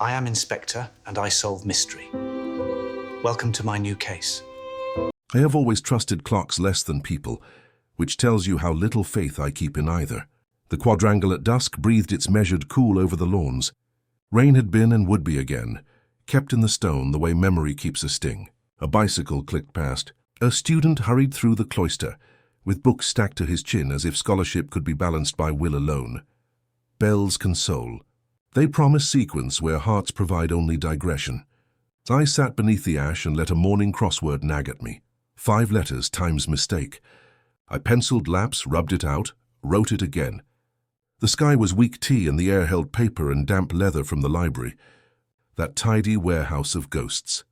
I am Inspector, and I solve mystery. Welcome to my new case. I have always trusted clocks less than people, which tells you how little faith I keep in either. The quadrangle at dusk breathed its measured cool over the lawns. Rain had been and would be again, kept in the stone the way memory keeps a sting. A bicycle clicked past. A student hurried through the cloister, with books stacked to his chin as if scholarship could be balanced by will alone. Bells console. They promise sequence where hearts provide only digression. I sat beneath the ash and let a morning crossword nag at me. 5 letters times mistake. I penciled lapse, rubbed it out, wrote it again. The sky was weak tea and the air held paper and damp leather from the library. That tidy warehouse of ghosts.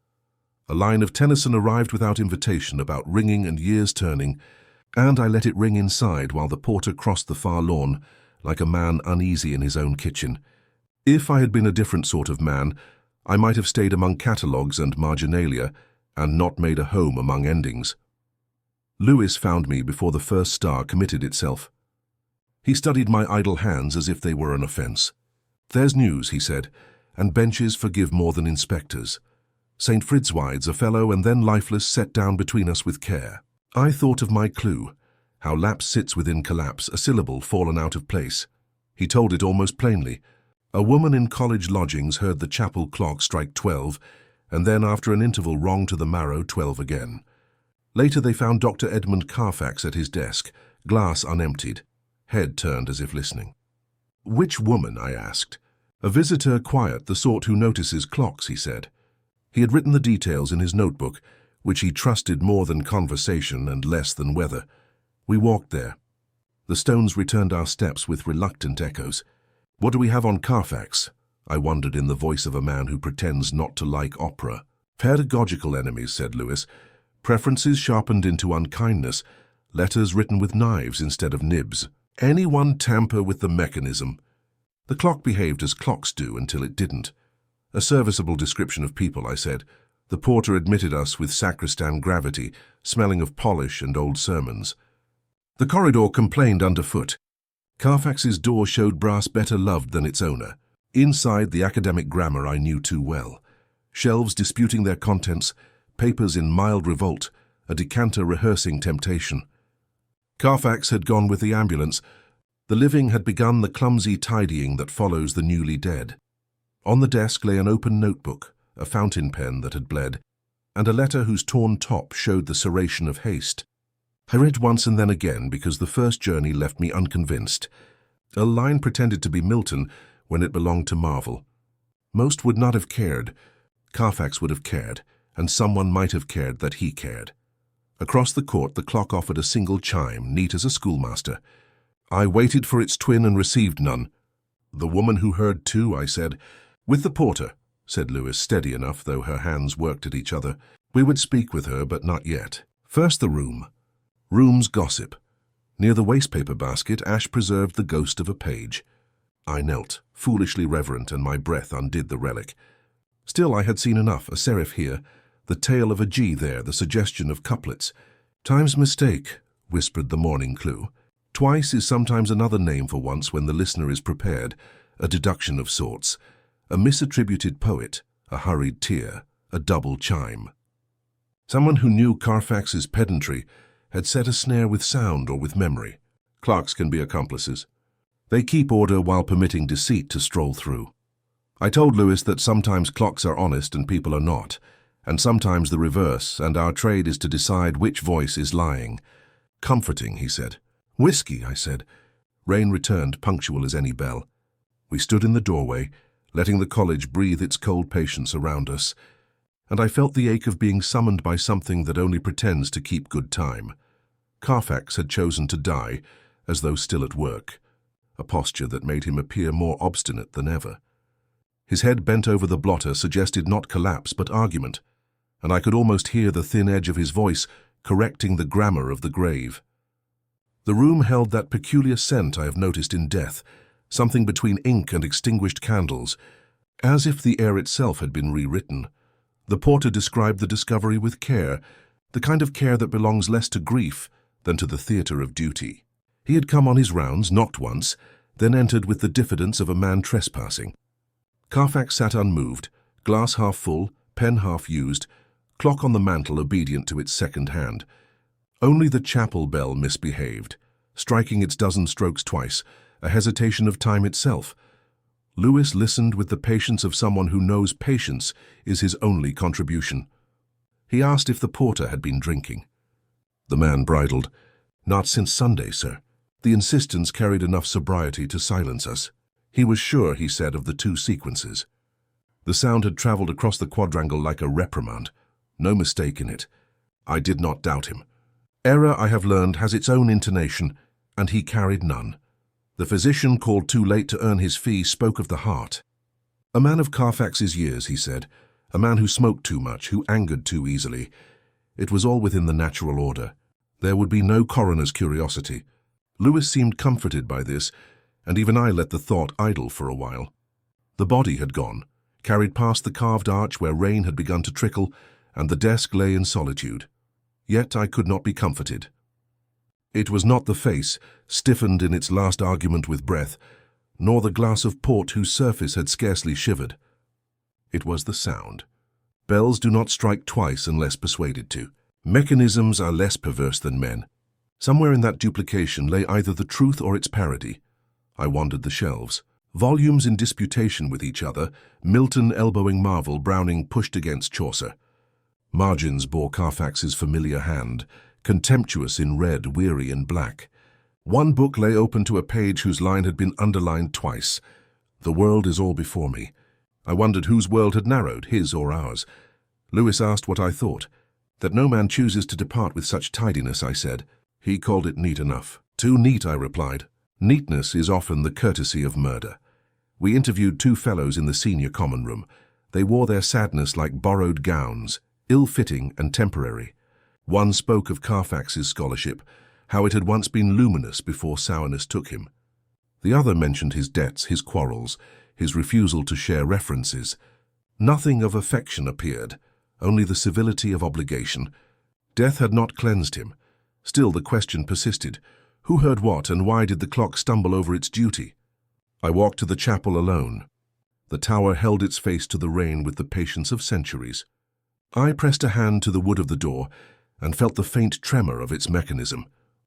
A line of Tennyson arrived without invitation about ringing and years turning, and I let it ring inside while the porter crossed the far lawn like a man uneasy in his own kitchen. If I had been a different sort of man, I might have stayed among catalogues and marginalia and not made a home among endings. Lewis found me before the first star committed itself. He studied my idle hands as if they were an offence. "There's news," he said, "and benches forgive more than inspectors. St. Fritzwide's a fellow and then lifeless set down between us with care." I thought of my clue, how lapse sits within collapse, a syllable fallen out of place. He told it almost plainly. A woman in college lodgings heard the chapel clock strike 12, and then after an interval wrong to the marrow 12 again. Later they found Dr. Edmund Carfax at his desk, glass unemptied, head turned as if listening. "Which woman?" I asked. "A visitor, quiet, the sort who notices clocks," he said. He had written the details in his notebook, which he trusted more than conversation and less than weather. We walked there. The stones returned our steps with reluctant echoes. "What do we have on Carfax?" I wondered in the voice of a man who pretends not to like opera. "Pedagogical enemies," said Lewis. "Preferences sharpened into unkindness. Letters written with knives instead of nibs. Anyone tamper with the mechanism." The clock behaved as clocks do until it didn't. "A serviceable description of people," I said. The porter admitted us with sacristan gravity, smelling of polish and old sermons. The corridor complained underfoot. Carfax's door showed brass better loved than its owner. Inside, the academic grammar I knew too well. Shelves disputing their contents, papers in mild revolt, a decanter rehearsing temptation. Carfax had gone with the ambulance. The living had begun the clumsy tidying that follows the newly dead. On the desk lay an open notebook, a fountain pen that had bled, and a letter whose torn top showed the serration of haste. I read once and then again because the first journey left me unconvinced. A line pretended to be Milton when it belonged to Marvel. Most would not have cared. Carfax would have cared, and someone might have cared that he cared. Across the court the clock offered a single chime, neat as a schoolmaster. I waited for its twin and received none. "The woman who heard too," I said. "With the porter," said Lewis, steady enough, though her hands worked at each other. "We would speak with her, but not yet. First the room." Room's gossip. Near the wastepaper basket, Ash preserved the ghost of a page. I knelt, foolishly reverent, and my breath undid the relic. Still, I had seen enough, a serif here, the tail of a G there, the suggestion of couplets. "Time's mistake," whispered the morning clue. Twice is sometimes another name for once when the listener is prepared, a deduction of sorts. A misattributed poet, a hurried tear, a double chime. Someone who knew Carfax's pedantry had set a snare with sound or with memory. Clocks can be accomplices. They keep order while permitting deceit to stroll through. I told Lewis that sometimes clocks are honest and people are not, and sometimes the reverse, and our trade is to decide which voice is lying. "Comforting," he said. "Whiskey," I said. Rain returned, punctual as any bell. We stood in the doorway, letting the college breathe its cold patience around us, and I felt the ache of being summoned by something that only pretends to keep good time. Carfax had chosen to die, as though still at work, a posture that made him appear more obstinate than ever. His head bent over the blotter suggested not collapse but argument, and I could almost hear the thin edge of his voice correcting the grammar of the grave. The room held that peculiar scent I have noticed in death, something between ink and extinguished candles, as if the air itself had been rewritten. The porter described the discovery with care, the kind of care that belongs less to grief than to the theatre of duty. He had come on his rounds, knocked once, then entered with the diffidence of a man trespassing. Carfax sat unmoved, glass half full, pen half used, clock on the mantel obedient to its second hand. Only the chapel bell misbehaved, striking its dozen strokes twice, a hesitation of time itself. Lewis listened with the patience of someone who knows patience is his only contribution. He asked if the porter had been drinking. The man bridled. "Not since Sunday, sir." The insistence carried enough sobriety to silence us. He was sure, he said, of the two sequences. The sound had travelled across the quadrangle like a reprimand. No mistake in it. I did not doubt him. Error, I have learned, has its own intonation, and he carried none. The physician, called too late to earn his fee, spoke of the heart. A man of Carfax's years, he said, a man who smoked too much, who angered too easily. It was all within the natural order. There would be no coroner's curiosity. Lewis seemed comforted by this, and even I let the thought idle for a while. The body had gone, carried past the carved arch where rain had begun to trickle, and the desk lay in solitude. Yet I could not be comforted. It was not the face, stiffened in its last argument with breath, nor the glass of port whose surface had scarcely shivered. It was the sound. Bells do not strike twice unless persuaded to. Mechanisms are less perverse than men. Somewhere in that duplication lay either the truth or its parody. I wandered the shelves. Volumes in disputation with each other, Milton elbowing Marvel, Browning pushed against Chaucer. Margins bore Carfax's familiar hand, contemptuous in red, weary in black. One book lay open to a page whose line had been underlined twice. The world is all before me. I wondered whose world had narrowed, his or ours. Lewis asked what I thought. That no man chooses to depart with such tidiness, I said. He called it neat enough. Too neat, I replied. Neatness is often the courtesy of murder. We interviewed two fellows in the senior common room. They wore their sadness like borrowed gowns, ill-fitting and temporary. One spoke of Carfax's scholarship, how it had once been luminous before sourness took him. The other mentioned his debts, his quarrels, his refusal to share references. Nothing of affection appeared, only the civility of obligation. Death had not cleansed him. Still the question persisted. Who heard what, and why did the clock stumble over its duty? I walked to the chapel alone. The tower held its face to the rain with the patience of centuries. I pressed a hand to the wood of the door and felt the faint tremor of its mechanism.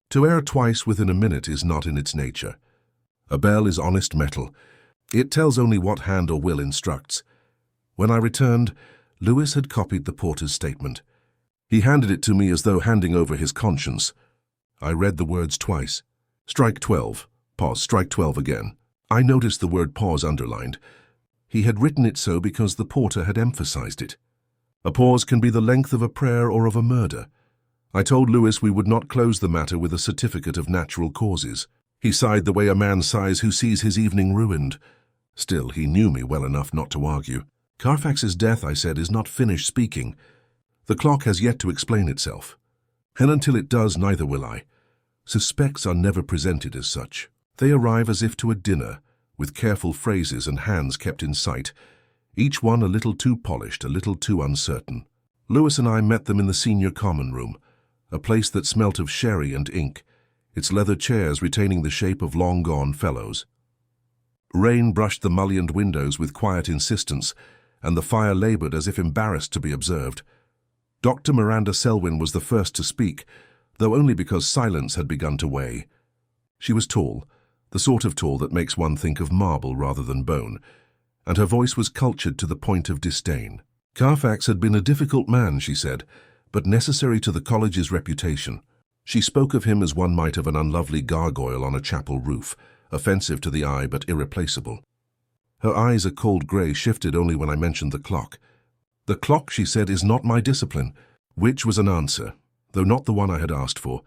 To err twice within a minute is not in its nature. A bell is honest metal. It tells only what hand or will instructs. When I returned, Lewis had copied the porter's statement. He handed it to me as though handing over his conscience. I read the words twice. Strike 12. Pause. Strike 12 again. I noticed the word pause underlined. He had written it so because the porter had emphasized it. A pause can be the length of a prayer or of a murder. I told Lewis we would not close the matter with a certificate of natural causes. He sighed the way a man sighs who sees his evening ruined. Still, he knew me well enough not to argue. Carfax's death, I said, is not finished speaking. The clock has yet to explain itself. And until it does, neither will I. Suspects are never presented as such. They arrive as if to a dinner, with careful phrases and hands kept in sight, each one a little too polished, a little too uncertain. Lewis and I met them in the senior common room, a place that smelt of sherry and ink, its leather chairs retaining the shape of long-gone fellows. Rain brushed the mullioned windows with quiet insistence, and the fire labored as if embarrassed to be observed. Dr. Miranda Selwyn was the first to speak, though only because silence had begun to weigh. She was tall, the sort of tall that makes one think of marble rather than bone, and her voice was cultured to the point of disdain. Carfax had been a difficult man, she said, but necessary to the college's reputation. She spoke of him as one might of an unlovely gargoyle on a chapel roof, offensive to the eye but irreplaceable. Her eyes, a cold grey, shifted only when I mentioned the clock. The clock, she said, is not my discipline, which was an answer, though not the one I had asked for.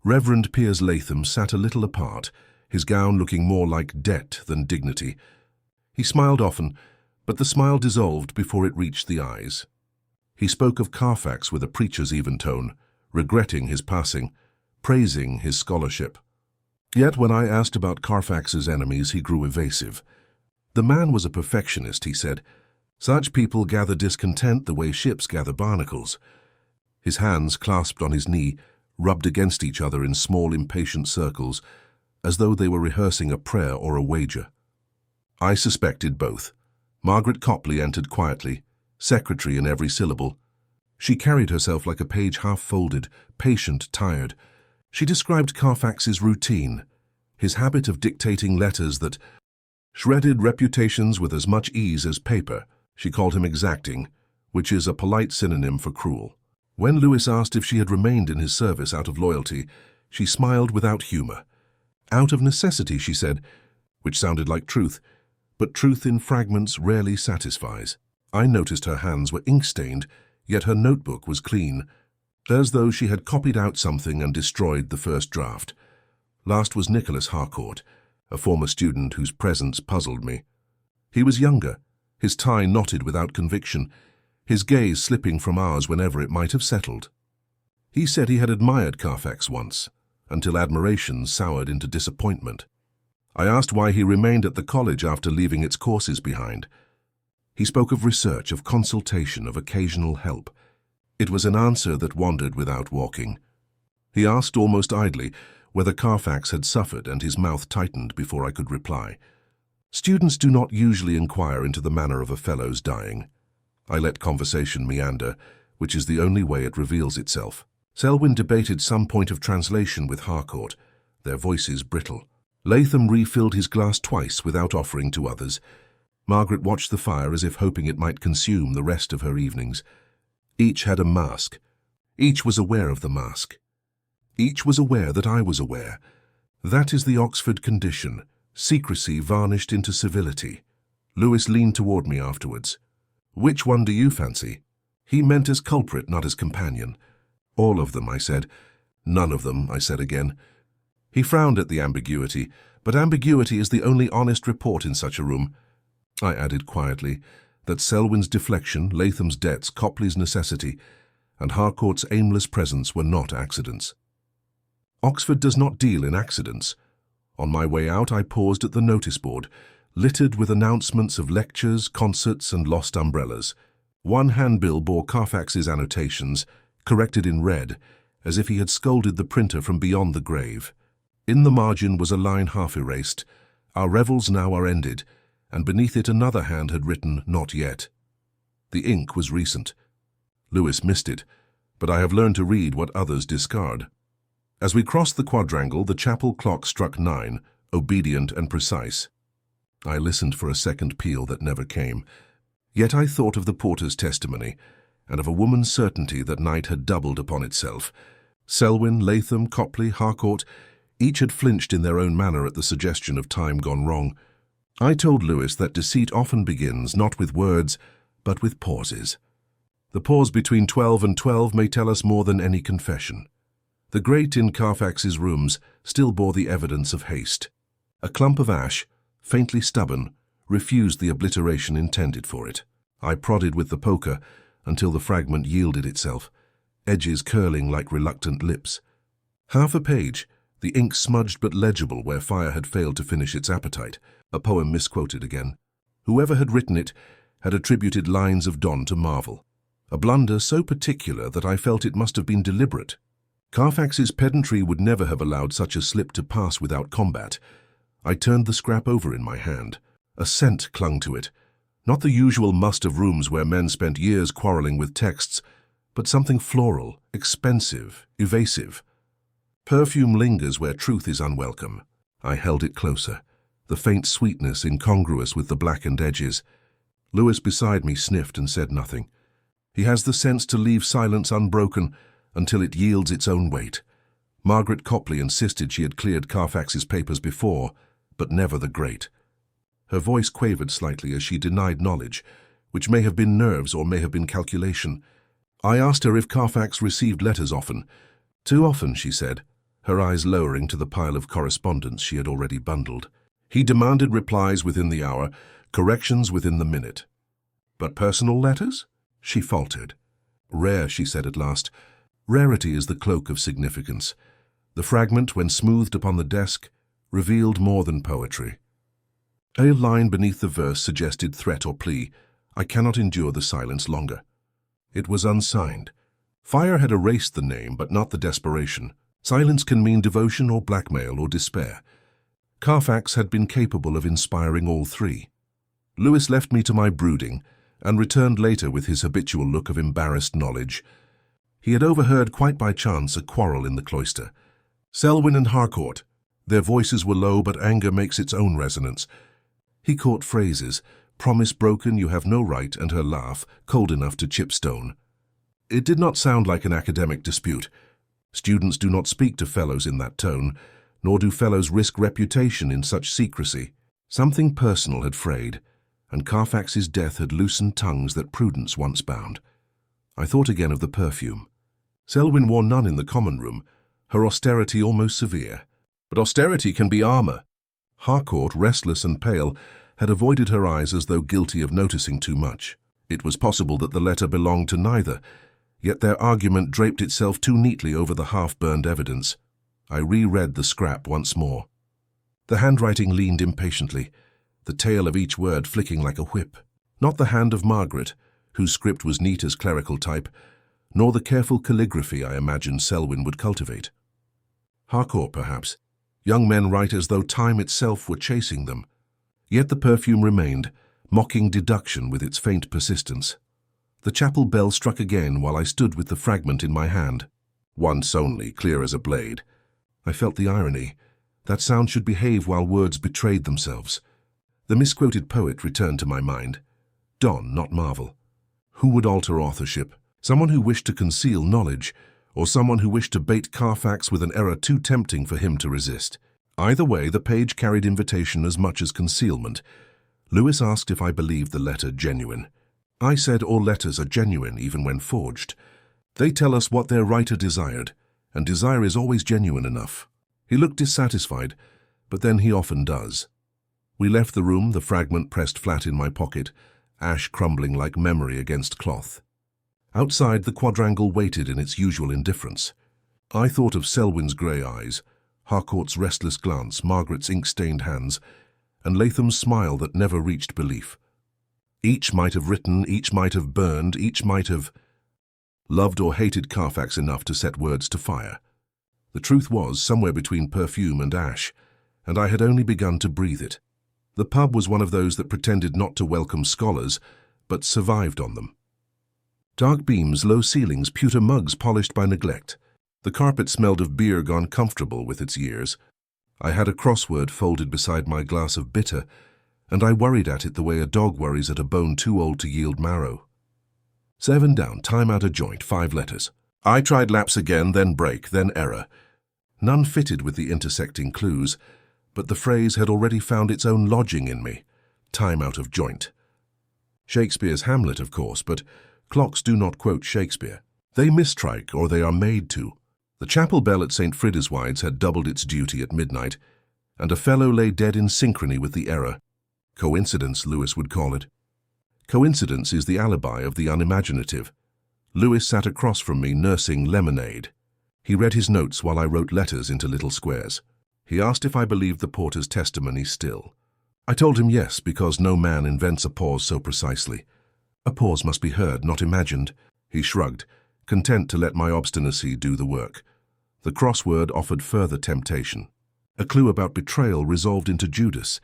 Reverend Piers Latham sat a little apart, his gown looking more like debt than dignity. He smiled often, but the smile dissolved before it reached the eyes. He spoke of Carfax with a preacher's even tone, regretting his passing, praising his scholarship. Yet when I asked about Carfax's enemies, he grew evasive. The man was a perfectionist, he said. Such people gather discontent the way ships gather barnacles. His hands, clasped on his knee, rubbed against each other in small, impatient circles, as though they were rehearsing a prayer or a wager. I suspected both. Margaret Copley entered quietly, secretary in every syllable. She carried herself like a page half-folded, patient, tired. She described Carfax's routine, his habit of dictating letters that shredded reputations with as much ease as paper. She called him exacting, which is a polite synonym for cruel. When Lewis asked if she had remained in his service out of loyalty, she smiled without humor. Out of necessity, she said, which sounded like truth, but truth in fragments rarely satisfies. I noticed her hands were ink-stained, yet her notebook was clean, as though she had copied out something and destroyed the first draft. Last was Nicholas Harcourt, a former student whose presence puzzled me. He was younger, his tie knotted without conviction, his gaze slipping from ours whenever it might have settled. He said he had admired Carfax once, until admiration soured into disappointment. I asked why he remained at the college after leaving its courses behind. He spoke of research, of consultation, of occasional help. It was an answer that wandered without walking. He asked almost idly whether Carfax had suffered, and his mouth tightened before I could reply. Students do not usually inquire into the manner of a fellow's dying. I let conversation meander, which is the only way it reveals itself. Selwyn debated some point of translation with Harcourt, their voices brittle. Latham refilled his glass twice without offering to others. Margaret watched the fire as if hoping it might consume the rest of her evenings. Each had a mask. Each was aware of the mask. Each was aware that I was aware. That is the Oxford condition, secrecy varnished into civility. Lewis leaned toward me afterwards. Which one do you fancy? He meant as culprit, not as companion. All of them, I said. None of them, I said again. He frowned at the ambiguity, but ambiguity is the only honest report in such a room. I added quietly that Selwyn's deflection, Latham's debts, Copley's necessity, and Harcourt's aimless presence were not accidents. Oxford does not deal in accidents. On my way out, I paused at the notice board, littered with announcements of lectures, concerts, and lost umbrellas. One handbill bore Carfax's annotations, corrected in red, as if he had scolded the printer from beyond the grave. In the margin was a line half erased, "Our revels now are ended," and beneath it another hand had written, "Not yet." The ink was recent. Lewis missed it, but I have learned to read what others discard. As we crossed the quadrangle, the chapel clock struck 9, obedient and precise. I listened for a second peal that never came. Yet I thought of the porter's testimony, and of a woman's certainty that night had doubled upon itself. Selwyn, Latham, Copley, Harcourt, each had flinched in their own manner at the suggestion of time gone wrong. I told Lewis that deceit often begins not with words, but with pauses. The pause between 12 and 12 may tell us more than any confession. The grate in Carfax's rooms still bore the evidence of haste. A clump of ash, faintly stubborn, refused the obliteration intended for it. I prodded with the poker until the fragment yielded itself, edges curling like reluctant lips. Half a page, the ink smudged but legible where fire had failed to finish its appetite, a poem misquoted again. Whoever had written it had attributed lines of Donne to Marvel, a blunder so particular that I felt it must have been deliberate. Carfax's pedantry would never have allowed such a slip to pass without combat. I turned the scrap over in my hand. A scent clung to it, not the usual must of rooms where men spent years quarreling with texts, but something floral, expensive, evasive. Perfume lingers where truth is unwelcome. I held it closer, the faint sweetness incongruous with the blackened edges. Lewis beside me sniffed and said nothing. He has the sense to leave silence unbroken until it yields its own weight. Margaret Copley insisted she had cleared Carfax's papers before, but never the great. Her voice quavered slightly as she denied knowledge, which may have been nerves or may have been calculation. I asked her if Carfax received letters often. Too often, she said, her eyes lowering to the pile of correspondence she had already bundled. He demanded replies within the hour, corrections within the minute. But personal letters? She faltered. Rare, she said at last. Rarity is the cloak of significance. The fragment, when smoothed upon the desk, revealed more than poetry. A line beneath the verse suggested threat or plea. I cannot endure the silence longer. It was unsigned. Fire had erased the name, but not the desperation. Silence can mean devotion or blackmail or despair. Carfax had been capable of inspiring all three. Lewis left me to my brooding and returned later with his habitual look of embarrassed knowledge. He had overheard quite by chance a quarrel in the cloister. Selwyn and Harcourt. Their voices were low, but anger makes its own resonance. He caught phrases, promise broken, you have no right, and her laugh, cold enough to chip stone. It did not sound like an academic dispute. Students do not speak to fellows in that tone, nor do fellows risk reputation in such secrecy. Something personal had frayed, and Carfax's death had loosened tongues that prudence once bound. I thought again of the perfume. Selwyn wore none in the common room, her austerity almost severe. But austerity can be armor. Harcourt, restless and pale, had avoided her eyes as though guilty of noticing too much. It was possible that the letter belonged to neither, yet their argument draped itself too neatly over the half-burned evidence. I reread the scrap once more. The handwriting leaned impatiently, the tail of each word flicking like a whip. Not the hand of Margaret, whose script was neat as clerical type, nor the careful calligraphy I imagined Selwyn would cultivate. Harcourt, perhaps. Young men write as though time itself were chasing them. Yet the perfume remained, mocking deduction with its faint persistence. The chapel bell struck again while I stood with the fragment in my hand. Once only, clear as a blade. I felt the irony. That sound should behave while words betrayed themselves. The misquoted poet returned to my mind. Donne, not Marvel. Who would alter authorship? Someone who wished to conceal knowledge, or someone who wished to bait Carfax with an error too tempting for him to resist. Either way, the page carried invitation as much as concealment. Lewis asked if I believed the letter genuine. I said all letters are genuine even when forged. They tell us what their writer desired, and desire is always genuine enough. He looked dissatisfied, but then he often does. We left the room, the fragment pressed flat in my pocket, ash crumbling like memory against cloth. Outside, the quadrangle waited in its usual indifference. I thought of Selwyn's grey eyes, Harcourt's restless glance, Margaret's ink-stained hands, and Latham's smile that never reached belief. Each might have written, each might have burned, each might have loved or hated Carfax enough to set words to fire. The truth was somewhere between perfume and ash, and I had only begun to breathe it. The pub was one of those that pretended not to welcome scholars, but survived on them. Dark beams, low ceilings, pewter mugs polished by neglect. The carpet smelled of beer gone comfortable with its years. I had a crossword folded beside my glass of bitter, and I worried at it the way a dog worries at a bone too old to yield marrow. 7 down, time out a joint, 5 letters. I tried lapse again, then break, then error. None fitted with the intersecting clues, but the phrase had already found its own lodging in me. Time out of joint. Shakespeare's Hamlet, of course, but clocks do not quote Shakespeare. They mistrike, or they are made to. The chapel bell at St. Frideswide's had doubled its duty at midnight, and a fellow lay dead in synchrony with the error. Coincidence, Lewis would call it. Coincidence is the alibi of the unimaginative. Lewis sat across from me nursing lemonade. He read his notes while I wrote letters into little squares. He asked if I believed the porter's testimony still. I told him yes, because no man invents a pause so precisely. A pause must be heard, not imagined. He shrugged, content to let my obstinacy do the work. The crossword offered further temptation. A clue about betrayal resolved into Judas.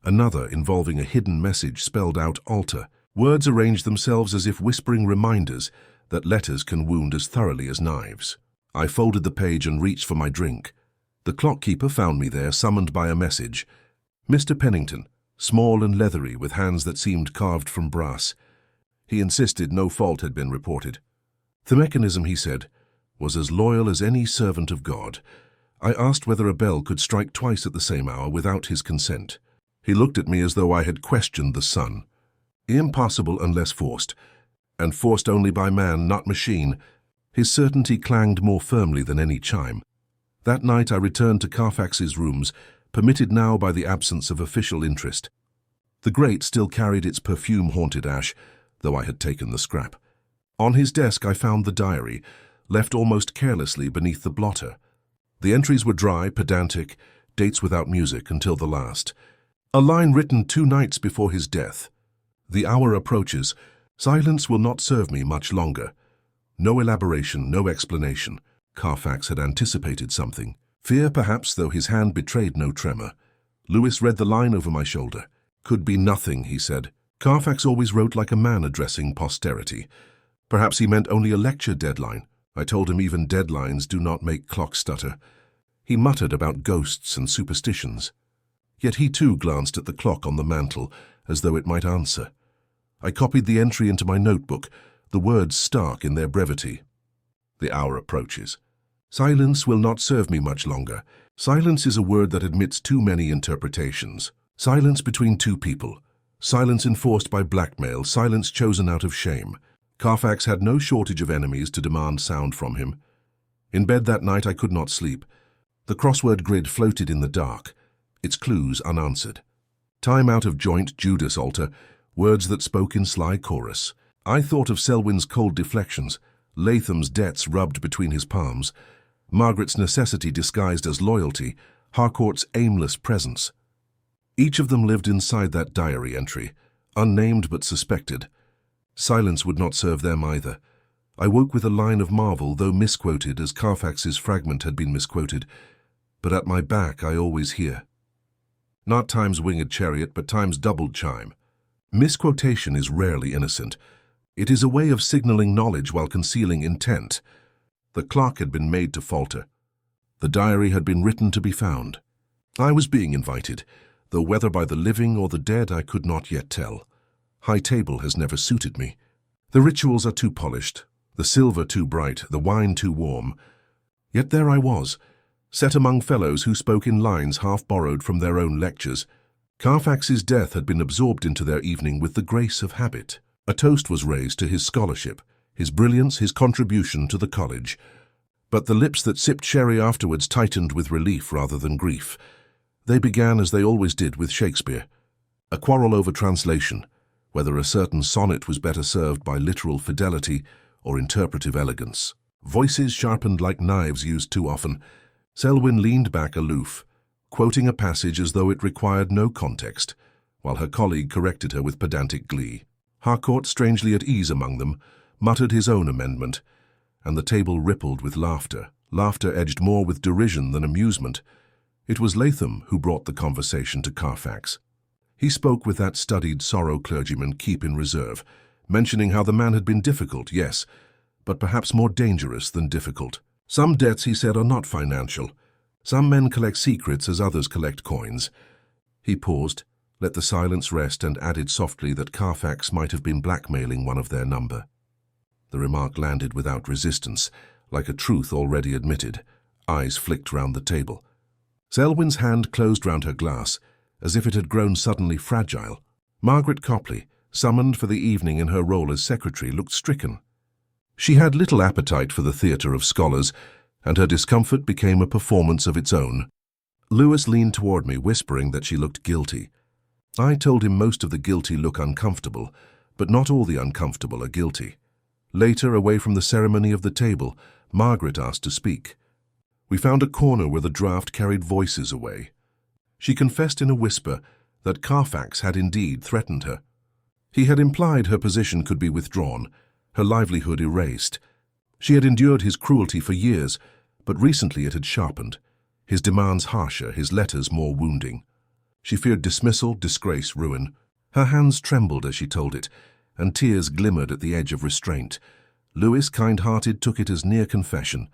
Another involving a hidden message spelled out altar. Words arranged themselves as if whispering reminders that letters can wound as thoroughly as knives. I folded the page and reached for my drink. The clock-keeper found me there, summoned by a message. Mr. Pennington, small and leathery, with hands that seemed carved from brass. He insisted no fault had been reported. The mechanism, he said, was as loyal as any servant of God. I asked whether a bell could strike twice at the same hour without his consent. He looked at me as though I had questioned the sun. Impossible unless forced, and forced only by man, not machine. His certainty clanged more firmly than any chime. That night I returned to Carfax's rooms, permitted now by the absence of official interest. The grate still carried its perfume-haunted ash, though I had taken the scrap. On his desk I found the diary, left almost carelessly beneath the blotter. The entries were dry, pedantic, dates without music until the last. A line written 2 nights before his death. The hour approaches. Silence will not serve me much longer. No elaboration, no explanation. Carfax had anticipated something. Fear, perhaps, though his hand betrayed no tremor. Lewis read the line over my shoulder. Could be nothing, he said. Carfax always wrote like a man addressing posterity. Perhaps he meant only a lecture deadline. I told him even deadlines do not make clocks stutter. He muttered about ghosts and superstitions. Yet he too glanced at the clock on the mantel, as though it might answer. I copied the entry into my notebook, the words stark in their brevity. The hour approaches. Silence will not serve me much longer. Silence is a word that admits too many interpretations. Silence between two people. Silence enforced by blackmail. Silence chosen out of shame. Carfax had no shortage of enemies to demand sound from him. In bed that night I could not sleep. The crossword grid floated in the dark, its clues unanswered. Time out of joint, Judas altar, words that spoke in sly chorus. I thought of Selwyn's cold deflections, Latham's debts rubbed between his palms, Margaret's necessity disguised as loyalty, Harcourt's aimless presence. Each of them lived inside that diary entry, unnamed but suspected. Silence would not serve them either. I woke with a line of marvel, though misquoted as Carfax's fragment had been misquoted, but at my back I always hear. Not Time's winged chariot, but Time's doubled chime. Misquotation is rarely innocent. It is a way of signaling knowledge while concealing intent. The clock had been made to falter. The diary had been written to be found. I was being invited, though whether by the living or the dead I could not yet tell. High table has never suited me. The rituals are too polished, the silver too bright, the wine too warm. Yet there I was, set among fellows who spoke in lines half borrowed from their own lectures. Carfax's death had been absorbed into their evening with the grace of habit. A toast was raised to his scholarship, his brilliance, his contribution to the college. But the lips that sipped sherry afterwards tightened with relief rather than grief. They began as they always did with Shakespeare. A quarrel over translation, whether a certain sonnet was better served by literal fidelity or interpretive elegance. Voices sharpened like knives used too often. Selwyn leaned back aloof, quoting a passage as though it required no context, while her colleague corrected her with pedantic glee. Harcourt, strangely at ease among them, muttered his own amendment, and the table rippled with laughter, laughter edged more with derision than amusement. It was Latham who brought the conversation to Carfax. He spoke with that studied sorrow clergymen keep in reserve, mentioning how the man had been difficult, yes, but perhaps more dangerous than difficult. Some debts, he said, are not financial. Some men collect secrets as others collect coins. He paused, let the silence rest, and added softly that Carfax might have been blackmailing one of their number. The remark landed without resistance, like a truth already admitted. Eyes flicked round the table. Selwyn's hand closed round her glass, as if it had grown suddenly fragile. Margaret Copley, summoned for the evening in her role as secretary, looked stricken. She had little appetite for the theatre of scholars, and her discomfort became a performance of its own. Lewis leaned toward me, whispering that she looked guilty. I told him most of the guilty look uncomfortable, but not all the uncomfortable are guilty. Later, away from the ceremony of the table, Margaret asked to speak. We found a corner where the draught carried voices away. She confessed in a whisper that Carfax had indeed threatened her. He had implied her position could be withdrawn, her livelihood erased. She had endured his cruelty for years, but recently it had sharpened, his demands harsher, his letters more wounding. She feared dismissal, disgrace, ruin. Her hands trembled as she told it, and tears glimmered at the edge of restraint. Lewis, kind-hearted, took it as near confession.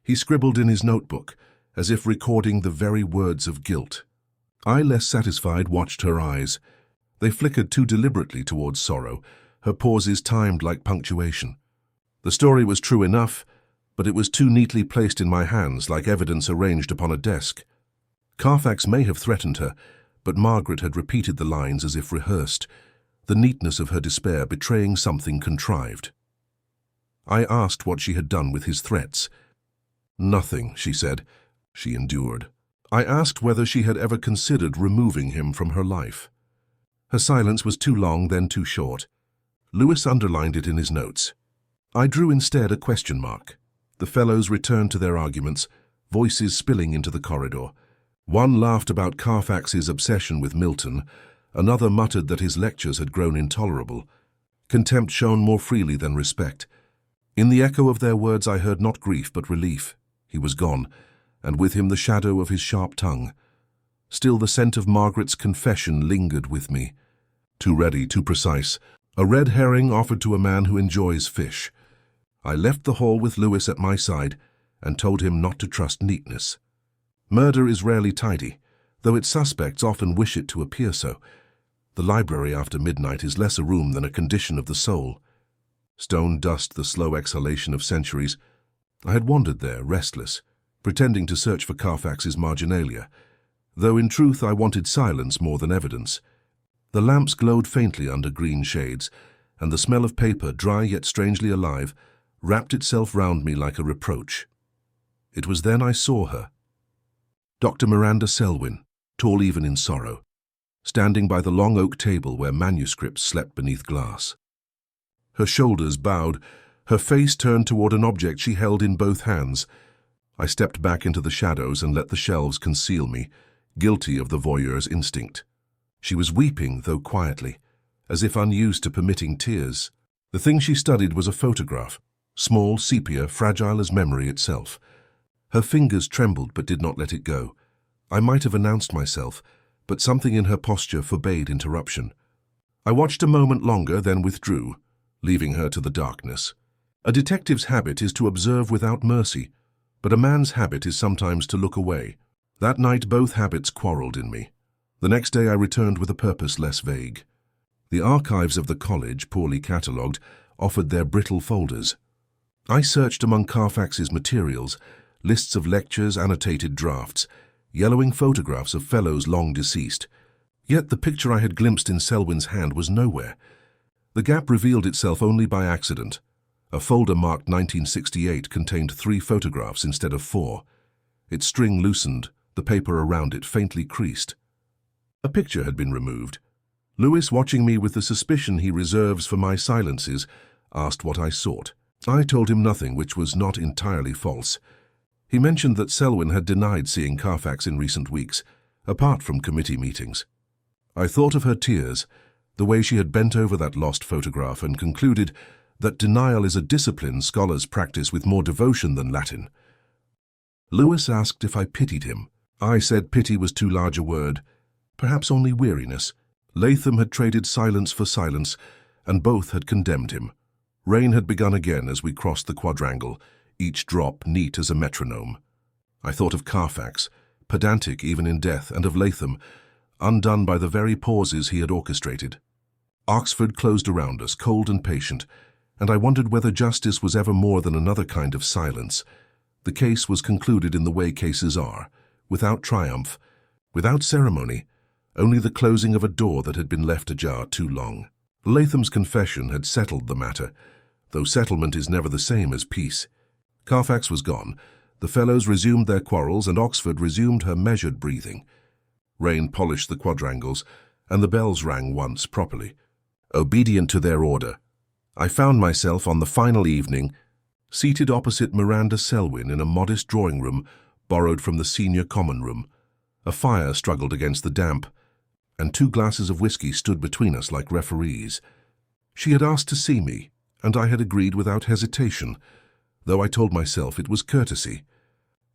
He scribbled in his notebook, as if recording the very words of guilt. I, less satisfied, watched her eyes. They flickered too deliberately towards sorrow, her pauses timed like punctuation. The story was true enough, but it was too neatly placed in my hands, like evidence arranged upon a desk. Carfax may have threatened her, but Margaret had repeated the lines as if rehearsed, the neatness of her despair betraying something contrived. I asked what she had done with his threats. Nothing, she said. She endured. I asked whether she had ever considered removing him from her life. Her silence was too long, then too short. Lewis underlined it in his notes. I drew instead a question mark. The fellows returned to their arguments, voices spilling into the corridor. One laughed about Carfax's obsession with Milton, another muttered that his lectures had grown intolerable. Contempt shone more freely than respect. In the echo of their words I heard not grief but relief. He was gone, and with him the shadow of his sharp tongue. Still the scent of Margaret's confession lingered with me. Too ready, too precise. A red herring offered to a man who enjoys fish. I left the hall with Lewis at my side and told him not to trust neatness. Murder is rarely tidy, though its suspects often wish it to appear so. The library after midnight is less a room than a condition of the soul. Stone dust, the slow exhalation of centuries. I had wandered there, restless, pretending to search for Carfax's marginalia, though in truth I wanted silence more than evidence. The lamps glowed faintly under green shades, and the smell of paper, dry yet strangely alive, wrapped itself round me like a reproach. It was then I saw her. Dr. Miranda Selwyn, tall even in sorrow, standing by the long oak table where manuscripts slept beneath glass. Her shoulders bowed, her face turned toward an object she held in both hands. I stepped back into the shadows and let the shelves conceal me, guilty of the voyeur's instinct. She was weeping, though quietly, as if unused to permitting tears. The thing she studied was a photograph, small, sepia, fragile as memory itself. Her fingers trembled but did not let it go. I might have announced myself, but something in her posture forbade interruption. I watched a moment longer, then withdrew, leaving her to the darkness. A detective's habit is to observe without mercy, but a man's habit is sometimes to look away. That night both habits quarreled in me. The next day I returned with a purpose less vague. The archives of the college, poorly catalogued, offered their brittle folders. I searched among Carfax's materials, lists of lectures, annotated drafts, yellowing photographs of fellows long deceased. Yet the picture I had glimpsed in Selwyn's hand was nowhere. The gap revealed itself only by accident. A folder marked 1968 contained 3 photographs instead of 4. Its string loosened, the paper around it faintly creased. A picture had been removed. Lewis, watching me with the suspicion he reserves for my silences, asked what I sought. I told him nothing, which was not entirely false. He mentioned that Selwyn had denied seeing Carfax in recent weeks, apart from committee meetings. I thought of her tears, the way she had bent over that lost photograph, and concluded that denial is a discipline scholars practice with more devotion than Latin. Lewis asked if I pitied him. I said pity was too large a word, perhaps only weariness. Latham had traded silence for silence, and both had condemned him. Rain had begun again as we crossed the quadrangle, each drop neat as a metronome. I thought of Carfax, pedantic even in death, and of Latham, undone by the very pauses he had orchestrated. Oxford closed around us, cold and patient, and I wondered whether justice was ever more than another kind of silence. The case was concluded in the way cases are, without triumph, without ceremony, only the closing of a door that had been left ajar too long. Latham's confession had settled the matter, though settlement is never the same as peace. Carfax was gone, the fellows resumed their quarrels, and Oxford resumed her measured breathing. Rain polished the quadrangles, and the bells rang once properly. Obedient to their order, I found myself on the final evening, seated opposite Miranda Selwyn in a modest drawing room borrowed from the senior common room. A fire struggled against the damp, and 2 glasses of whiskey stood between us like referees. She had asked to see me, and I had agreed without hesitation, though I told myself it was courtesy.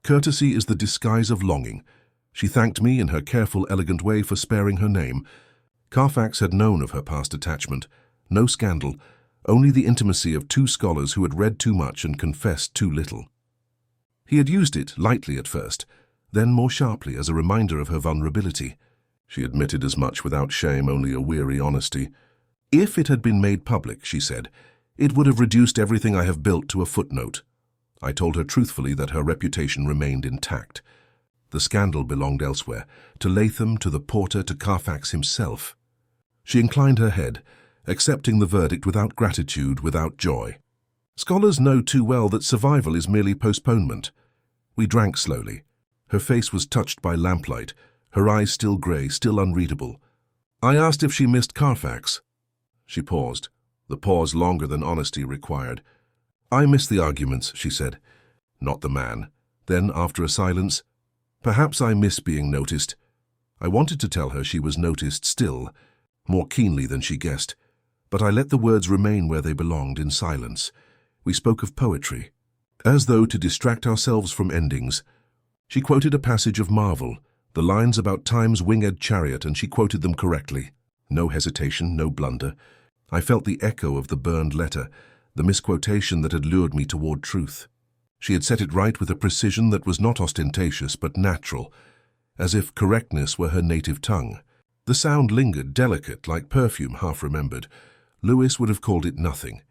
Courtesy is the disguise of longing. She thanked me in her careful, elegant way for sparing her name. Carfax had known of her past attachment, no scandal, only the intimacy of 2 scholars who had read too much and confessed too little. He had used it lightly at first, then more sharply as a reminder of her vulnerability. She admitted as much without shame, only a weary honesty. If it had been made public, she said, it would have reduced everything I have built to a footnote. I told her truthfully that her reputation remained intact. The scandal belonged elsewhere, to Latham, to the porter, to Carfax himself. She inclined her head, accepting the verdict without gratitude, without joy. Scholars know too well that survival is merely postponement. We drank slowly. Her face was touched by lamplight, her eyes still grey, still unreadable. I asked if she missed Carfax. She paused, the pause longer than honesty required. I miss the arguments, she said. Not the man. Then, after a silence, perhaps I miss being noticed. I wanted to tell her she was noticed still, more keenly than she guessed, but I let the words remain where they belonged, in silence. We spoke of poetry, as though to distract ourselves from endings. She quoted a passage of Marvel, the lines about Time's winged chariot, and she quoted them correctly. No hesitation, no blunder. I felt the echo of the burned letter, the misquotation that had lured me toward truth. She had set it right with a precision that was not ostentatious but natural, as if correctness were her native tongue. The sound lingered, delicate, like perfume half-remembered. Lewis would have called it nothing.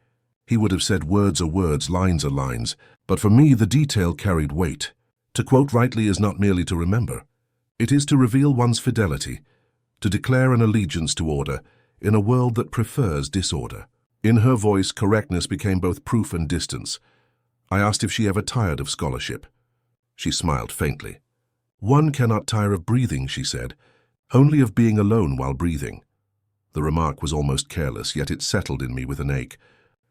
He would have said words are words, lines are lines, but for me the detail carried weight. To quote rightly is not merely to remember. It is to reveal one's fidelity, to declare an allegiance to order in a world that prefers disorder. In her voice, correctness became both proof and distance. I asked if she ever tired of scholarship. She smiled faintly. "One cannot tire of breathing," she said, "only of being alone while breathing." The remark was almost careless, yet it settled in me with an ache.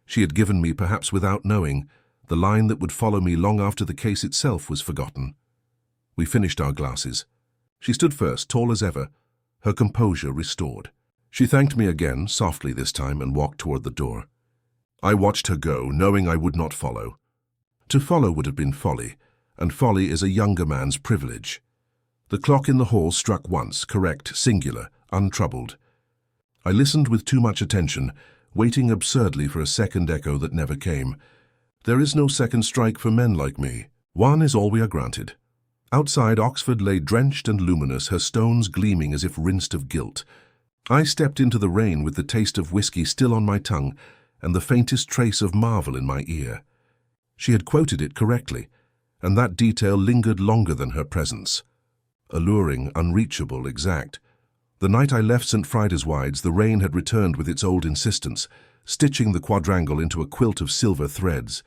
She had given me, perhaps without knowing, the line that would follow me long after the case itself was forgotten. We finished our glasses. She stood first, tall as ever, her composure restored. She thanked me again, softly this time, and walked toward the door. I watched her go, knowing I would not follow. To follow would have been folly, and folly is a younger man's privilege. The clock in the hall struck once, correct, singular, untroubled. I listened with too much attention, waiting absurdly for a second echo that never came. There is no second strike for men like me. One is all we are granted. Outside, Oxford lay drenched and luminous, her stones gleaming as if rinsed of guilt. I stepped into the rain with the taste of whiskey still on my tongue and the faintest trace of marvel in my ear. She had quoted it correctly, and that detail lingered longer than her presence. Alluring, unreachable, exact. The night I left St. Fridarswyde's, the rain had returned with its old insistence, stitching the quadrangle into a quilt of silver threads.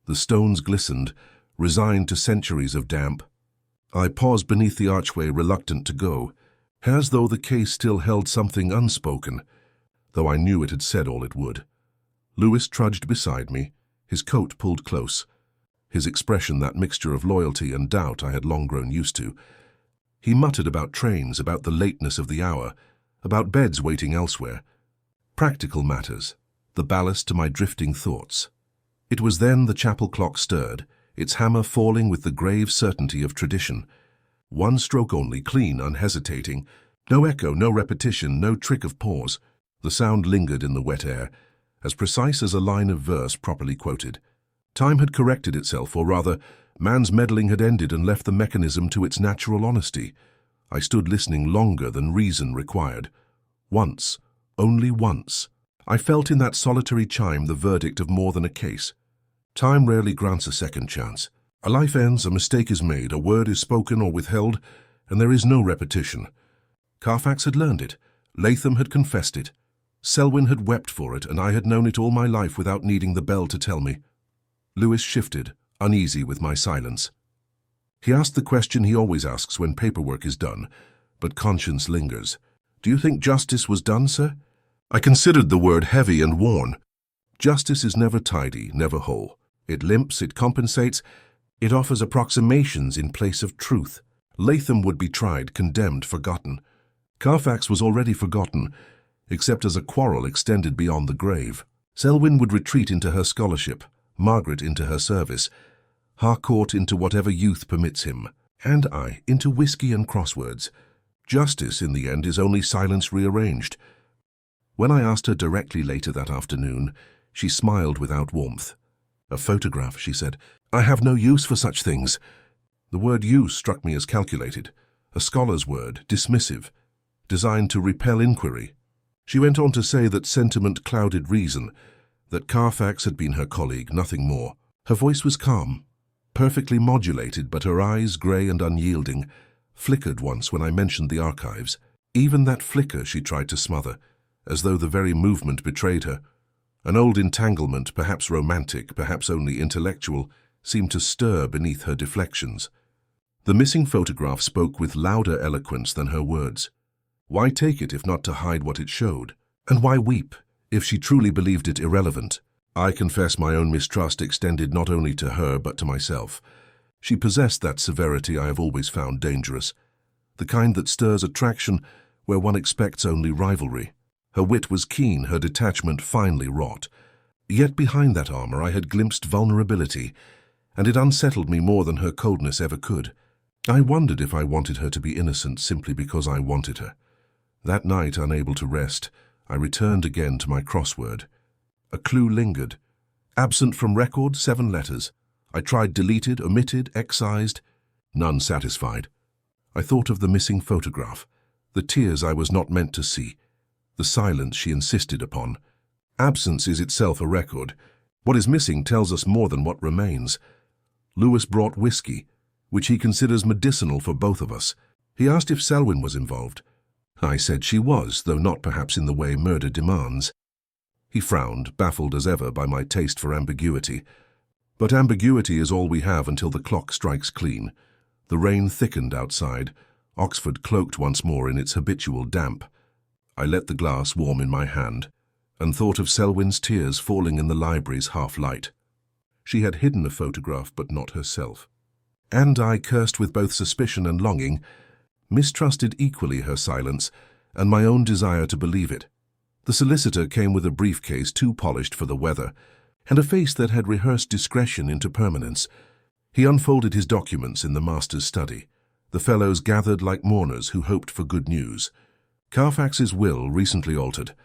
The stones glistened, resigned to centuries of damp. I paused beneath the archway, reluctant to go, as though the case still held something unspoken, though I knew it had said all it would. Lewis trudged beside me, his coat pulled close, his expression that mixture of loyalty and doubt I had long grown used to. He muttered about trains, about the lateness of the hour, about beds waiting elsewhere. Practical matters, the ballast to my drifting thoughts. It was then the chapel clock stirred, its hammer falling with the grave certainty of tradition. One stroke only, clean, unhesitating. No echo, no repetition, no trick of pause. The sound lingered in the wet air, as precise as a line of verse properly quoted. Time had corrected itself, or rather, man's meddling had ended and left the mechanism to its natural honesty. I stood listening longer than reason required. Once, only once, I felt in that solitary chime the verdict of more than a case. Time rarely grants a second chance. A life ends, a mistake is made, a word is spoken or withheld, and there is no repetition. Carfax had learned it. Latham had confessed it. Selwyn had wept for it, and I had known it all my life without needing the bell to tell me. Lewis shifted, uneasy with my silence. He asked the question he always asks when paperwork is done, but conscience lingers. "Do you think justice was done, sir?" I considered the word heavy and worn. Justice is never tidy, never whole. It limps, it compensates, it offers approximations in place of truth. Latham would be tried, condemned, forgotten. Carfax was already forgotten, except as a quarrel extended beyond the grave. Selwyn would retreat into her scholarship, Margaret into her service, Harcourt into whatever youth permits him, and I into whiskey and crosswords. Justice, in the end, is only silence rearranged. When I asked her directly later that afternoon, she smiled without warmth. "A photograph," she said. "I have no use for such things." The word use struck me as calculated, a scholar's word, dismissive, designed to repel inquiry. She went on to say that sentiment clouded reason, that Carfax had been her colleague, nothing more. Her voice was calm, perfectly modulated, but her eyes, grey and unyielding, flickered once when I mentioned the archives. Even that flicker she tried to smother, as though the very movement betrayed her. An old entanglement, perhaps romantic, perhaps only intellectual, seemed to stir beneath her deflections. The missing photograph spoke with louder eloquence than her words. Why take it if not to hide what it showed? And why weep if she truly believed it irrelevant? I confess my own mistrust extended not only to her but to myself. She possessed that severity I have always found dangerous, the kind that stirs attraction where one expects only rivalry. Her wit was keen, her detachment finely wrought. Yet behind that armor I had glimpsed vulnerability, and it unsettled me more than her coldness ever could. I wondered if I wanted her to be innocent simply because I wanted her. That night, unable to rest, I returned again to my crossword. A clue lingered. Absent from record, 7 letters. I tried deleted, omitted, excised. None satisfied. I thought of the missing photograph, the tears I was not meant to see, the silence she insisted upon. Absence is itself a record. What is missing tells us more than what remains. Lewis brought whiskey, which he considers medicinal for both of us. He asked if Selwyn was involved. I said she was, though not perhaps in the way murder demands. He frowned, baffled as ever by my taste for ambiguity. But ambiguity is all we have until the clock strikes clean. The rain thickened outside, Oxford cloaked once more in its habitual damp. I let the glass warm in my hand, and thought of Selwyn's tears falling in the library's half-light. She had hidden a photograph, but not herself. And I, cursed with both suspicion and longing, mistrusted equally her silence and my own desire to believe it. The solicitor came with a briefcase too polished for the weather, and a face that had rehearsed discretion into permanence. He unfolded his documents in the master's study. The fellows gathered like mourners who hoped for good news. Carfax's will, recently altered,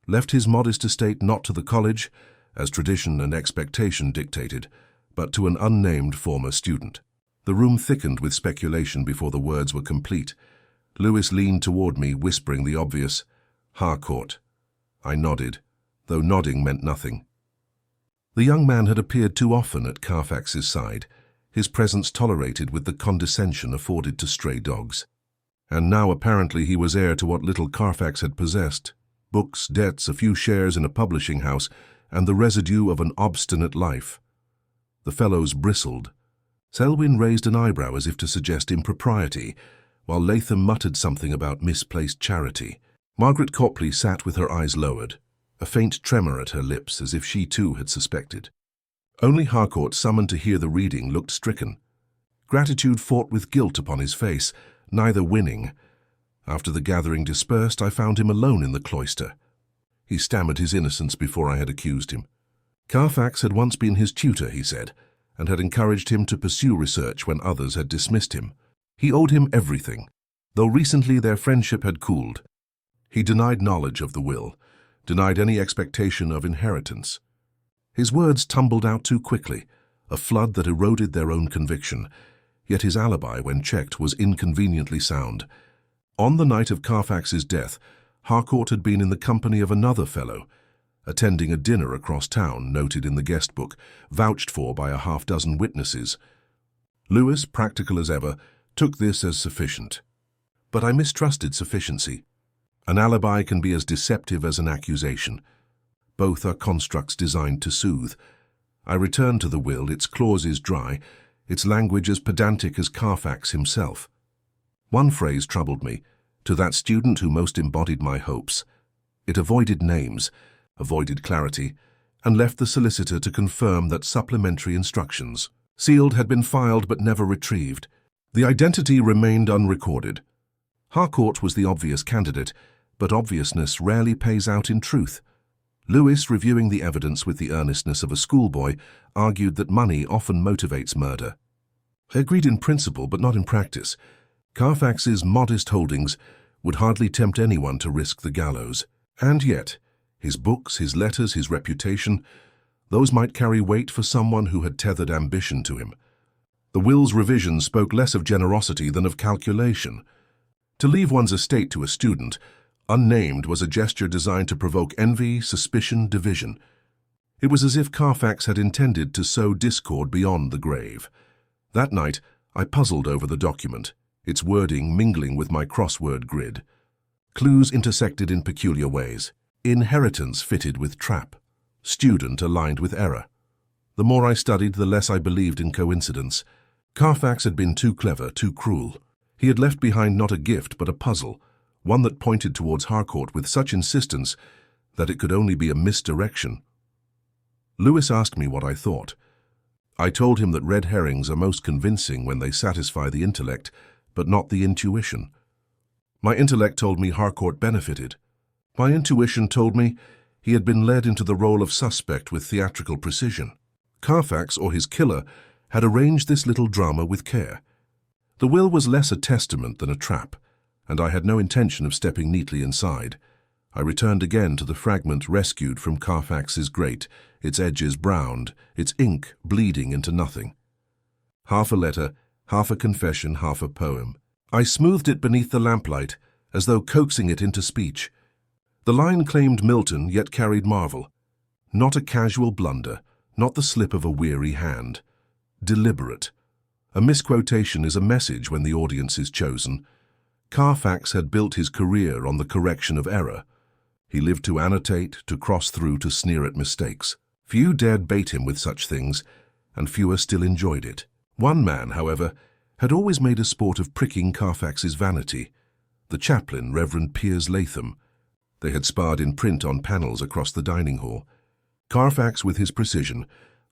left his modest estate not to the college, as tradition and expectation dictated, but to an unnamed former student. The room thickened with speculation before the words were complete. Lewis leaned toward me, whispering the obvious, "Harcourt." I nodded, though nodding meant nothing. The young man had appeared too often at Carfax's side, his presence tolerated with the condescension afforded to stray dogs. And now apparently he was heir to what little Carfax had possessed: books, debts, a few shares in a publishing house, and the residue of an obstinate life. The fellows bristled. Selwyn raised an eyebrow as if to suggest impropriety, while Latham muttered something about misplaced charity. Margaret Copley sat with her eyes lowered, a faint tremor at her lips as if she too had suspected. Only Harcourt, summoned to hear the reading, looked stricken. Gratitude fought with guilt upon his face, neither winning. After the gathering dispersed, I found him alone in the cloister. He stammered his innocence before I had accused him. Carfax had once been his tutor, he said, and had encouraged him to pursue research when others had dismissed him. He owed him everything, though recently their friendship had cooled. He denied knowledge of the will, denied any expectation of inheritance. His words tumbled out too quickly, a flood that eroded their own conviction, yet his alibi, when checked, was inconveniently sound. On the night of Carfax's death, Harcourt had been in the company of another fellow, attending a dinner across town, noted in the guest book, vouched for by a half-dozen witnesses. Lewis, practical as ever, took this as sufficient. But I mistrusted sufficiency. An alibi can be as deceptive as an accusation. Both are constructs designed to soothe. I returned to the will, its clauses dry, its language as pedantic as Carfax himself. One phrase troubled me, to that student who most embodied my hopes. It avoided names, avoided clarity, and left the solicitor to confirm that supplementary instructions, sealed, had been filed but never retrieved. The identity remained unrecorded. Harcourt was the obvious candidate, but obviousness rarely pays out in truth. Lewis, reviewing the evidence with the earnestness of a schoolboy, argued that money often motivates murder. I agreed in principle, but not in practice. Carfax's modest holdings would hardly tempt anyone to risk the gallows. And yet, his books, his letters, his reputation, those might carry weight for someone who had tethered ambition to him. The will's revision spoke less of generosity than of calculation. To leave one's estate to a student, unnamed, was a gesture designed to provoke envy, suspicion, division. It was as if Carfax had intended to sow discord beyond the grave. That night, I puzzled over the document, its wording mingling with my crossword grid. Clues intersected in peculiar ways. Inheritance fitted with trap. Student aligned with error. The more I studied, the less I believed in coincidence. Carfax had been too clever, too cruel. He had left behind not a gift, but a puzzle, one that pointed towards Harcourt with such insistence that it could only be a misdirection. Lewis asked me what I thought. I told him that red herrings are most convincing when they satisfy the intellect, but not the intuition. My intellect told me Harcourt benefited. My intuition told me he had been led into the role of suspect with theatrical precision. Carfax, or his killer, had arranged this little drama with care. The will was less a testament than a trap, and I had no intention of stepping neatly inside. I returned again to the fragment rescued from Carfax's grate, its edges browned, its ink bleeding into nothing. Half a letter, half a confession, half a poem. I smoothed it beneath the lamplight, as though coaxing it into speech. The line claimed Milton, yet carried marvel. Not a casual blunder, not the slip of a weary hand. Deliberate. A misquotation is a message when the audience is chosen. Carfax had built his career on the correction of error. He lived to annotate, to cross through, to sneer at mistakes. Few dared bait him with such things, and fewer still enjoyed it. One man, however, had always made a sport of pricking Carfax's vanity. The chaplain, Reverend Piers Latham. They had sparred in print on panels across the dining hall. Carfax with his precision,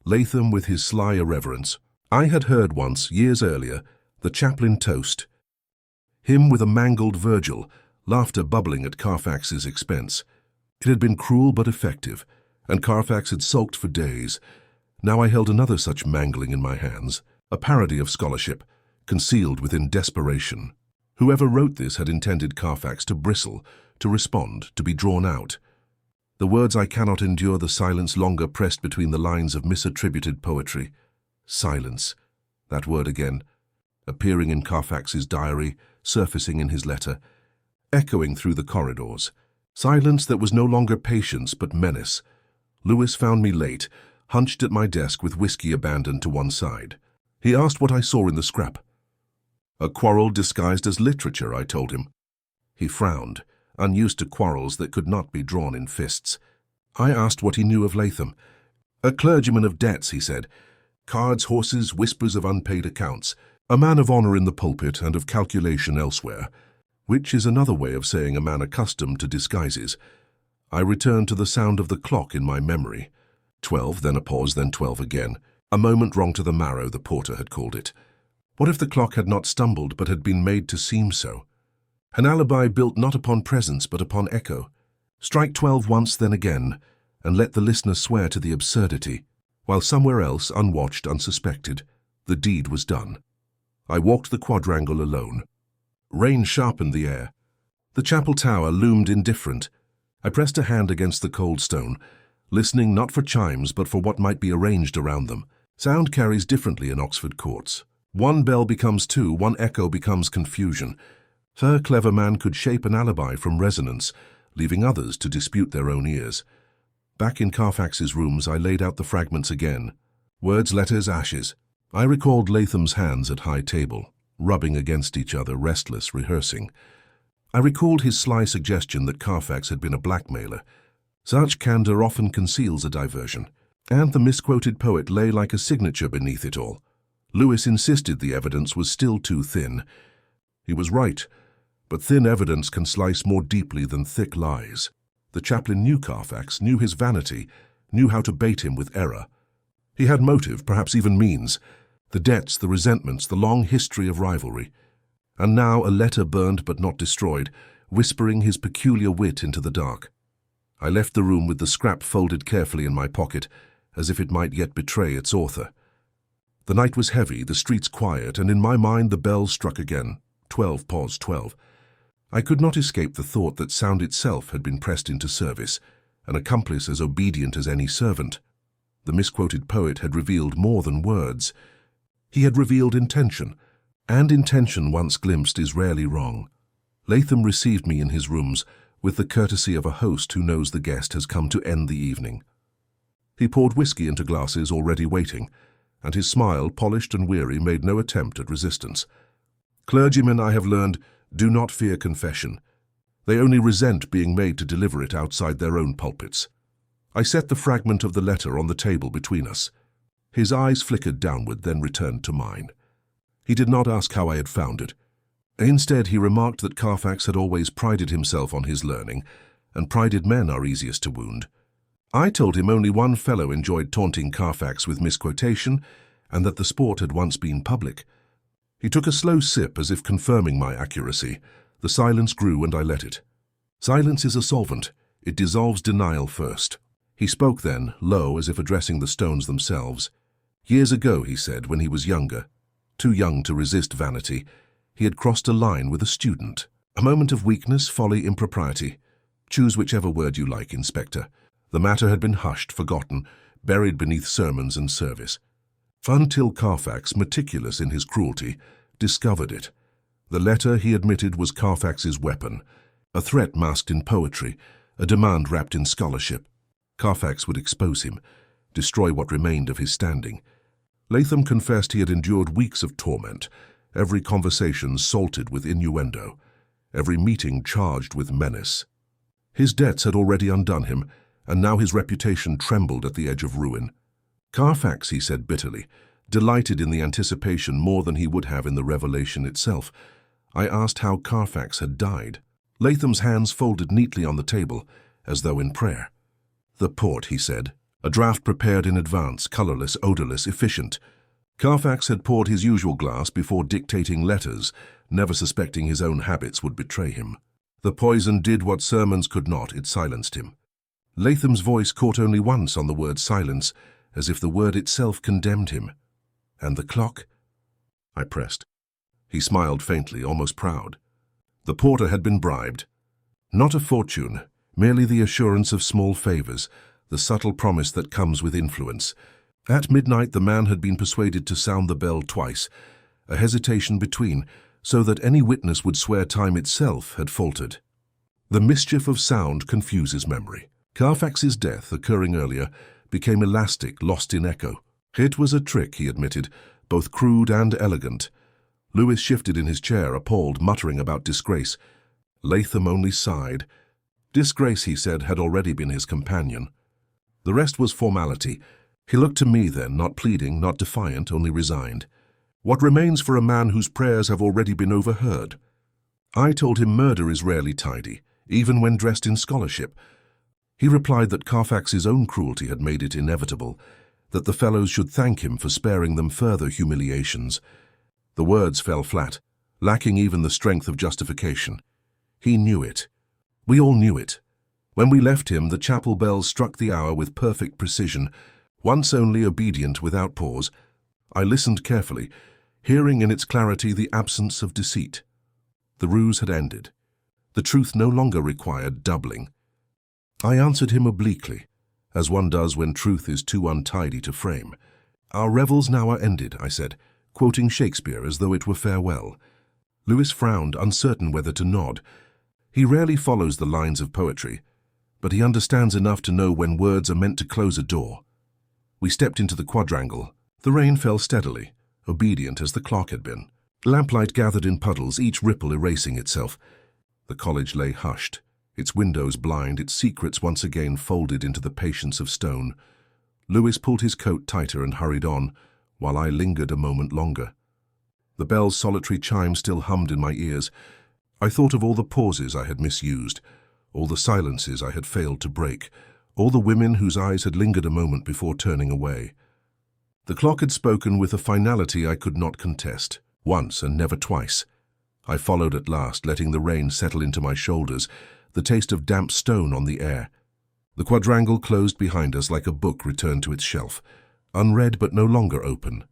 Latham with his sly irreverence. I had heard once, years earlier, the chaplain toast. Him with a mangled Virgil, laughter bubbling at Carfax's expense. It had been cruel but effective, and Carfax had sulked for days. Now I held another such mangling in my hands, a parody of scholarship, concealed within desperation. Whoever wrote this had intended Carfax to bristle, to respond, to be drawn out. The words I cannot endure the silence longer pressed between the lines of misattributed poetry. Silence. That word again, appearing in Carfax's diary, surfacing in his letter, echoing through the corridors. Silence that was no longer patience but menace. Lewis found me late, hunched at my desk with whiskey abandoned to one side. He asked what I saw in the scrap. A quarrel disguised as literature, I told him. He frowned, unused to quarrels that could not be drawn in fists. I asked what he knew of Latham. A clergyman of debts, he said. Cards, horses, whispers of unpaid accounts. A man of honor in the pulpit and of calculation elsewhere, which is another way of saying a man accustomed to disguises. I returned to the sound of the clock in my memory. 12, then a pause, then 12 again. A moment wrong to the marrow, the porter had called it. What if the clock had not stumbled but had been made to seem so? An alibi built not upon presence but upon echo. Strike 12 once, then again, and let the listener swear to the absurdity, while somewhere else, unwatched, unsuspected, the deed was done. I walked the quadrangle alone. Rain sharpened the air. The chapel tower loomed indifferent. I pressed a hand against the cold stone, listening not for chimes but for what might be arranged around them. Sound carries differently in Oxford courts. One bell becomes two, one echo becomes confusion. Her clever man could shape an alibi from resonance, leaving others to dispute their own ears. Back in Carfax's rooms, I laid out the fragments again. Words, letters, ashes. I recalled Latham's hands at high table, rubbing against each other, restless, rehearsing. I recalled his sly suggestion that Carfax had been a blackmailer. Such candor often conceals a diversion, and the misquoted poet lay like a signature beneath it all. Lewis insisted the evidence was still too thin. He was right, but thin evidence can slice more deeply than thick lies. The chaplain knew Carfax, knew his vanity, knew how to bait him with error. He had motive, perhaps even means. The debts, the resentments, the long history of rivalry. And now a letter burned but not destroyed, whispering his peculiar wit into the dark. I left the room with the scrap folded carefully in my pocket, as if it might yet betray its author. The night was heavy, the streets quiet, and in my mind the bells struck again. 12, pause, 12. I could not escape the thought that sound itself had been pressed into service, an accomplice as obedient as any servant. The misquoted poet had revealed more than words. He had revealed intention, and intention once glimpsed is rarely wrong. Latham received me in his rooms with the courtesy of a host who knows the guest has come to end the evening. He poured whiskey into glasses already waiting, and his smile, polished and weary, made no attempt at resistance. Clergymen, I have learned, do not fear confession. They only resent being made to deliver it outside their own pulpits. I set the fragment of the letter on the table between us. His eyes flickered downward, then returned to mine. He did not ask how I had found it. Instead, he remarked that Carfax had always prided himself on his learning, and prided men are easiest to wound. I told him only one fellow enjoyed taunting Carfax with misquotation, and that the sport had once been public. He took a slow sip as if confirming my accuracy. The silence grew and I let it. Silence is a solvent. It dissolves denial first. He spoke then, low, as if addressing the stones themselves. Years ago, he said, when he was younger, too young to resist vanity, he had crossed a line with a student. A moment of weakness, folly, impropriety. Choose whichever word you like, Inspector. The matter had been hushed, forgotten, buried beneath sermons and service. Until Carfax, meticulous in his cruelty, discovered it. The letter, he admitted, was Carfax's weapon, a threat masked in poetry, a demand wrapped in scholarship. Carfax would expose him, destroy what remained of his standing. Latham confessed he had endured weeks of torment, every conversation salted with innuendo, every meeting charged with menace. His debts had already undone him, and now his reputation trembled at the edge of ruin. Carfax, he said bitterly, delighted in the anticipation more than he would have in the revelation itself. I asked how Carfax had died. Latham's hands folded neatly on the table, as though in prayer. The port, he said, a draught prepared in advance, colorless, odorless, efficient. Carfax had poured his usual glass before dictating letters, never suspecting his own habits would betray him. The poison did what sermons could not, it silenced him. Latham's voice caught only once on the word silence, as if the word itself condemned him. And the clock? I pressed. He smiled faintly, almost proud. The porter had been bribed. Not a fortune, merely the assurance of small favors, the subtle promise that comes with influence. At midnight the man had been persuaded to sound the bell twice, a hesitation between, so that any witness would swear time itself had faltered. The mischief of sound confuses memory. Carfax's death, occurring earlier, became elastic, lost in echo. It was a trick, he admitted, both crude and elegant. Lewis shifted in his chair, appalled, muttering about disgrace. Latham only sighed. Disgrace, he said, had already been his companion. The rest was formality. He looked to me then, not pleading, not defiant, only resigned. What remains for a man whose prayers have already been overheard? I told him murder is rarely tidy, even when dressed in scholarship. He replied that Carfax's own cruelty had made it inevitable, that the fellows should thank him for sparing them further humiliations. The words fell flat, lacking even the strength of justification. He knew it. We all knew it. When we left him, the chapel bells struck the hour with perfect precision, once only obedient without pause. I listened carefully, hearing in its clarity the absence of deceit. The ruse had ended. The truth no longer required doubling. I answered him obliquely, as one does when truth is too untidy to frame. Our revels now are ended, I said, quoting Shakespeare as though it were farewell. Lewis frowned, uncertain whether to nod. He rarely follows the lines of poetry, but he understands enough to know when words are meant to close a door. We stepped into the quadrangle. The rain fell steadily, obedient as the clock had been. Lamplight gathered in puddles, each ripple erasing itself. The college lay hushed, its windows blind, its secrets once again folded into the patience of stone. Lewis pulled his coat tighter and hurried on, while I lingered a moment longer. The bell's solitary chime still hummed in my ears. I thought of all the pauses I had misused, all the silences I had failed to break, all the women whose eyes had lingered a moment before turning away. The clock had spoken with a finality I could not contest, once and never twice. I followed at last, letting the rain settle into my shoulders, the taste of damp stone on the air. The quadrangle closed behind us like a book returned to its shelf, unread but no longer open.